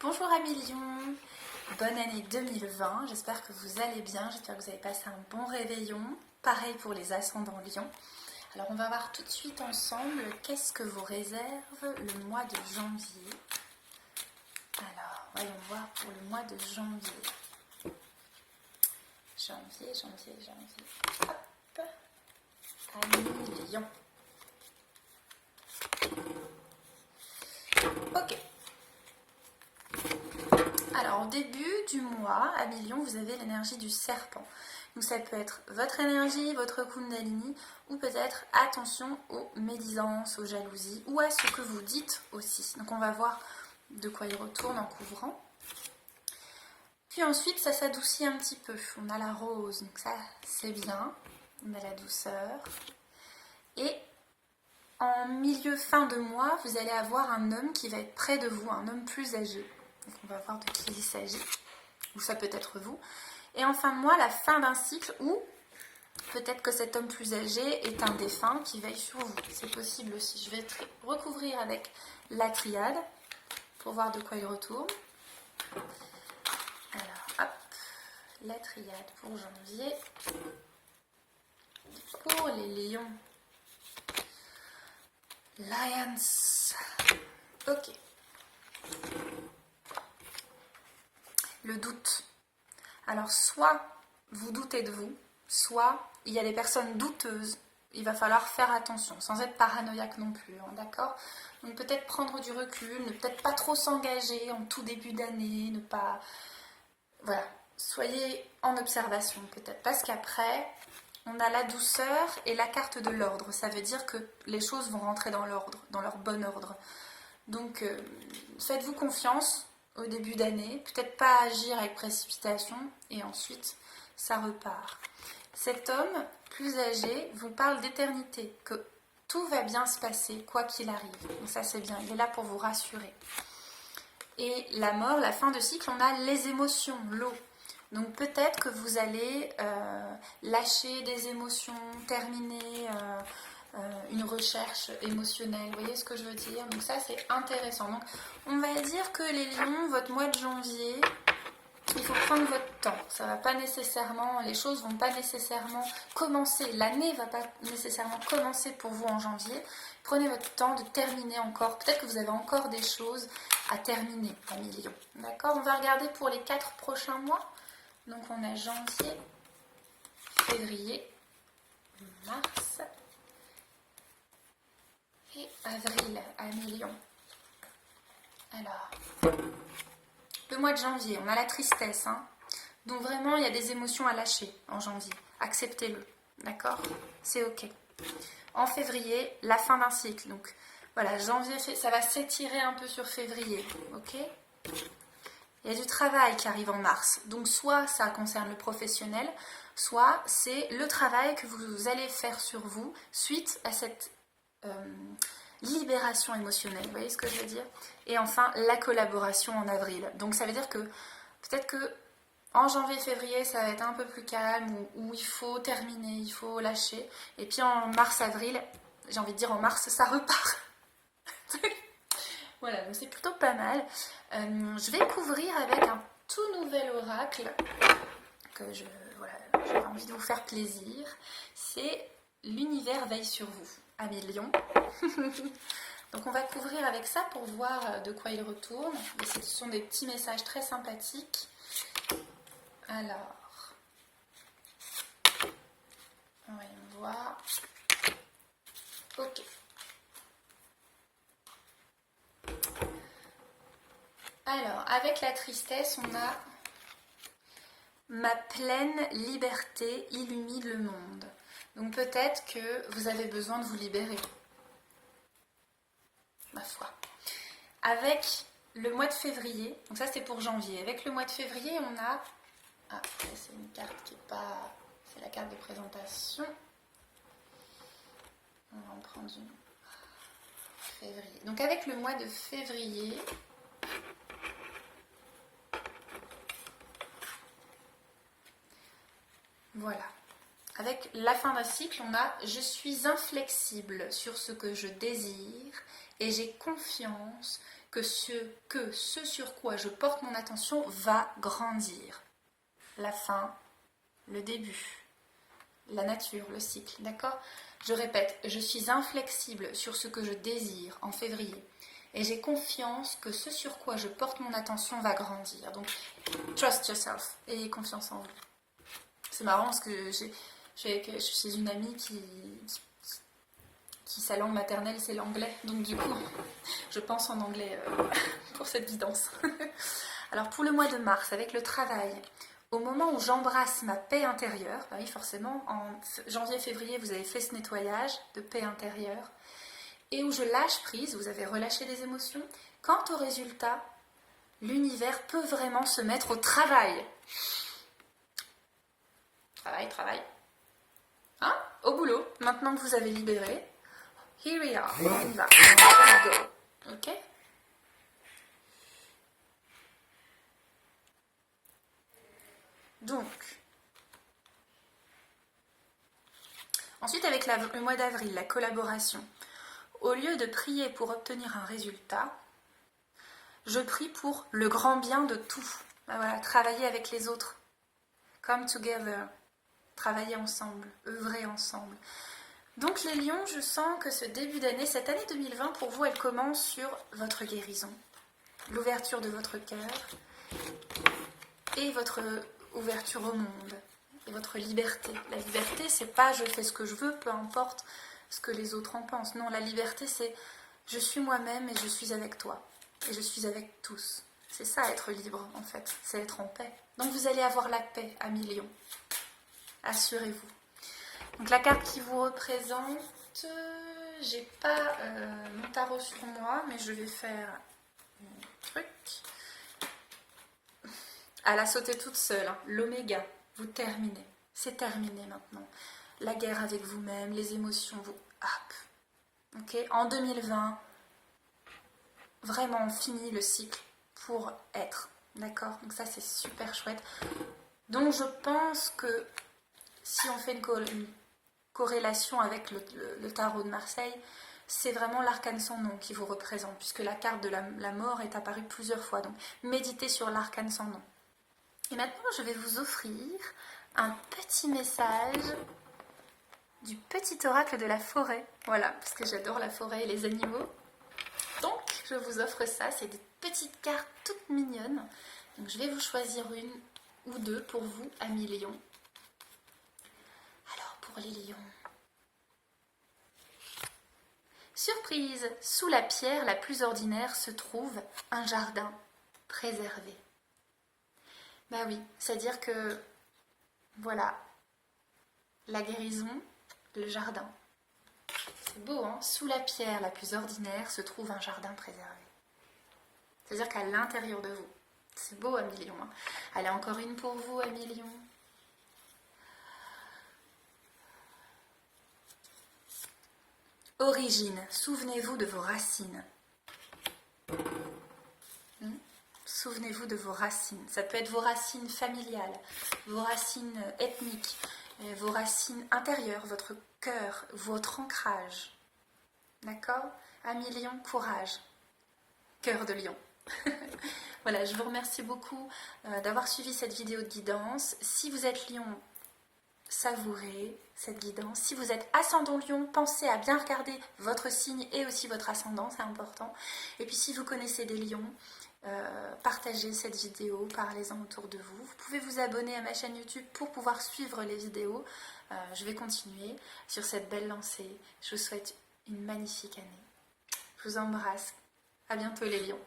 Bonjour amis Lions, bonne année 2020, j'espère que vous allez bien, j'espère que vous avez passé un bon réveillon, pareil pour les ascendants Lions. Alors on va voir tout de suite ensemble qu'est-ce que vous réserve le mois de janvier. Alors voyons voir pour le mois de janvier. Janvier. Hop, amis Lions. Ok. Alors au début du mois, à Lion, vous avez l'énergie du serpent. Donc ça peut être votre énergie, votre kundalini, ou peut-être attention aux médisances, aux jalousies, ou à ce que vous dites aussi. Donc on va voir de quoi il retourne en couvrant. Puis ensuite, ça s'adoucit un petit peu. On a la rose, donc ça c'est bien. On a la douceur. Et en milieu fin de mois, vous allez avoir un homme qui va être près de vous, un homme plus âgé. Donc on va voir de qui il s'agit, ou ça peut être vous. Et en fin de mois, la fin d'un cycle où peut-être que cet homme plus âgé est un défunt qui veille sur vous. C'est possible aussi. Je vais recouvrir avec la triade pour voir de quoi il retourne. Alors, hop, la triade pour janvier. Pour les lions. Lions. Ok. Le doute. Alors, soit vous doutez de vous, soit il y a des personnes douteuses. Il va falloir faire attention, sans être paranoïaque non plus, hein, d'accord? Donc peut-être prendre du recul, ne peut-être pas trop s'engager en tout début d'année, ne pas... Voilà, soyez en observation peut-être, parce qu'après, on a la douceur et la carte de l'ordre. Ça veut dire que les choses vont rentrer dans l'ordre, dans leur bon ordre. Donc faites-vous confiance au début d'année, peut-être pas agir avec précipitation, et ensuite ça repart. Cet homme plus âgé vous parle d'éternité, que tout va bien se passer, quoi qu'il arrive. Donc ça c'est bien, il est là pour vous rassurer. Et la mort, la fin de cycle, on a les émotions, l'eau. Donc peut-être que vous allez lâcher des émotions, terminer une recherche émotionnelle. Vous voyez ce que je veux dire? Donc ça c'est intéressant. Donc on va dire que les lions, votre mois de janvier, il faut prendre votre temps. Ça va pas nécessairement, les choses vont pas nécessairement commencer. L'année va pas nécessairement commencer pour vous en janvier. Prenez votre temps de terminer encore. Peut-être que vous avez encore des choses à terminer, amis lions. D'accord? On va regarder pour les 4 prochains mois. Donc on a janvier, février, mars et avril, amis lions. Alors, le mois de janvier, on a la tristesse. Hein. Donc vraiment, il y a des émotions à lâcher en janvier. Acceptez-le, d'accord? C'est ok. En février, la fin d'un cycle. Donc voilà, janvier, ça va s'étirer un peu sur février, ok? Il y a du travail qui arrive en mars. Donc soit ça concerne le professionnel, soit c'est le travail que vous allez faire sur vous suite à cette libération émotionnelle. Vous voyez ce que je veux dire? Et enfin, la collaboration en avril. Donc ça veut dire que peut-être que en janvier-février, ça va être un peu plus calme, où il faut terminer, il faut lâcher. Et puis en mars-avril, j'ai envie de dire en mars, ça repart. Voilà, donc c'est plutôt pas mal. Je vais couvrir avec un tout nouvel oracle que j'ai envie de vous faire plaisir. C'est l'univers veille sur vous, amis lions. Donc on va couvrir avec ça pour voir de quoi il retourne. Et ce sont des petits messages très sympathiques. Alors, voyons voir. Ok. Alors, avec la tristesse, on a « Ma pleine liberté illumine le monde ». Donc peut-être que vous avez besoin de vous libérer. Ma foi. Avec le mois de février, donc ça c'est pour janvier. Avec le mois de février, on a... Ah, c'est une carte qui n'est pas... C'est la carte de présentation. On va en prendre une. Février. Donc avec le mois de février... Voilà. Avec la fin d'un cycle, on a « Je suis inflexible sur ce que je désire et j'ai confiance que ce sur quoi je porte mon attention va grandir. La fin, le début, la nature, le cycle, d'accord? Je répète, je suis inflexible sur ce que je désire en février. Et j'ai confiance que ce sur quoi je porte mon attention va grandir. Donc, trust yourself. Ayez confiance en vous. C'est marrant parce que je suis chez une amie qui sa langue maternelle, c'est l'anglais. Donc du coup, je pense en anglais pour cette guidance. Alors, pour le mois de mars, avec le travail, au moment où j'embrasse ma paix intérieure, bah oui, forcément, en janvier-février, vous avez fait ce nettoyage de paix intérieure, et où je lâche prise, vous avez relâché des émotions, quant au résultat, l'univers peut vraiment se mettre au travail. Travail. Hein? Au boulot. Maintenant que vous avez libéré, here we are, on y va. Let's go. Ok? Donc, ensuite avec le mois d'avril, la collaboration. Au lieu de prier pour obtenir un résultat, je prie pour le grand bien de tout. Ben voilà, travailler avec les autres. Come together. Travailler ensemble, œuvrer ensemble. Donc les lions, je sens que ce début d'année, cette année 2020, pour vous, elle commence sur votre guérison, l'ouverture de votre cœur et votre ouverture au monde et votre liberté. La liberté, c'est pas je fais ce que je veux, peu importe ce que les autres en pensent. Non, la liberté, c'est je suis moi-même et je suis avec toi. Et je suis avec tous. C'est ça, être libre, en fait. C'est être en paix. Donc vous allez avoir la paix, amis lions. Assurez-vous. Donc la carte qui vous représente, j'ai pas mon tarot sur moi, mais je vais faire un truc. Elle a sauté toute seule, hein. L'oméga, vous terminez. C'est terminé maintenant. La guerre avec vous-même, les émotions, vous... Hop. Ok. En 2020, vraiment on finit le cycle pour être. D'accord? Donc ça c'est super chouette. Donc je pense que si on fait une corrélation avec le tarot de Marseille, c'est vraiment l'arcane sans nom qui vous représente, puisque la carte de la mort est apparue plusieurs fois. Donc méditez sur l'arcane sans nom. Et maintenant, je vais vous offrir un petit message du petit oracle de la forêt. Voilà, parce que j'adore la forêt et les animaux. Donc, je vous offre ça. C'est des petites cartes toutes mignonnes. Donc, je vais vous choisir une ou deux pour vous, amis lions. Alors, pour les lions. Surprise! Sous la pierre la plus ordinaire se trouve un jardin préservé. Bah oui, c'est-à-dire que, voilà, la guérison, le jardin. C'est beau, hein? Sous la pierre la plus ordinaire se trouve un jardin préservé. C'est-à-dire qu'à l'intérieur de vous. C'est beau, amis lions. Hein? Allez, encore une pour vous, amis lions. Origine, souvenez-vous de vos racines. Souvenez-vous de vos racines. Ça peut être vos racines familiales, vos racines ethniques, vos racines intérieures, votre cœur, votre ancrage. D'accord? Amis lion, courage. Cœur de lion. Voilà, je vous remercie beaucoup d'avoir suivi cette vidéo de guidance. Si vous êtes lion, savourez cette guidance. Si vous êtes ascendant lion, pensez à bien regarder votre signe et aussi votre ascendant, c'est important. Et puis si vous connaissez des lions, partagez cette vidéo, parlez-en autour de vous. Vous pouvez vous abonner à ma chaîne YouTube pour pouvoir suivre les vidéos. Je vais continuer sur cette belle lancée. Je vous souhaite une magnifique année. Je vous embrasse. À bientôt les lions.